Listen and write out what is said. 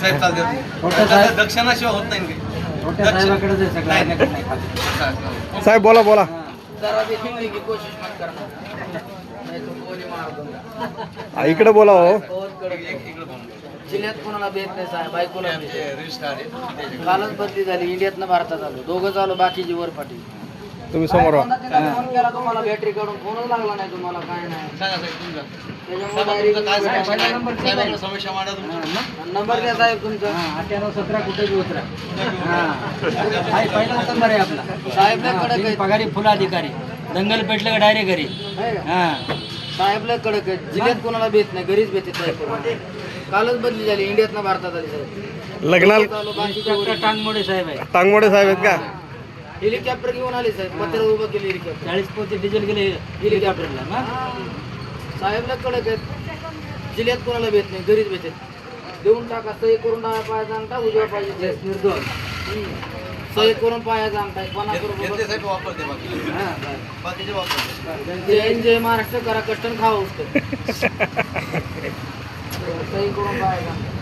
साहेब चालते दक्षिणाशिवाय होत नाही साहेब बोला बोला. जरा देखील की कोशिश मत करना नाही तो गोली मार दूंगा. इकडे बोला हो. बहुत कडक जिल्ह्यात कोणाला भेट नाही साहेब, बायकोला भेट. रजिस्टर आहे कालच बदली झाली, इंडियातनं भारतात आलो, दोघं आलो, बाकीची वर पाठी. तुम्ही समोर व्हा. फोन केला तुम्हाला, बॅटरी काढून फोनच लागला नाही तुम्हाला, काय नाही. सांगा साहेब तुमचा त्याच्यामुळे साहेबांना समस्या मांडा तुमची. नंबर द्या साहेब तुमचा. 9817 कुठे बी उतरा. पहिला नंबर आहे आपला. साहेबला कडक आहे, पगारी फुल अधिकारी. दंगल पेटलं का डायरेक्ट घरी. आहे का? हा साहेबला कडक आहे, जिल्ह्यात कोणाला भेट नाही, घरीच भेटते साहेब. कालच बदली झाली, इंडियातनं भारतात आली साहेब. लग्नाला आलो, बाकीची वर. टांगमोडे साहेब आहे. टांगमोडे साहेब आहेत का? हेलिकॉप्टर घेऊन आले साहेब, पत्र उभं केले हेलिकॉप्टर. 40 पोते डिझेल गेले हेलिकॉप्टरला ना. साहेबला कडक आहेत, जिल्ह्यात कोणाला भेट नाही, घरीच भेटते. देऊन टाका, सही करून डाव्या पायाचा अंगठा, उजव्या पाहिजे निर्दोष. सही करून पायाचा अंगठा, घेतले साहेब वापरते बाकी बाकीचे वापरते. जय महाराष्ट्र करा, कष्टन खावा उसतं. सही करून पायाचा अंगठा.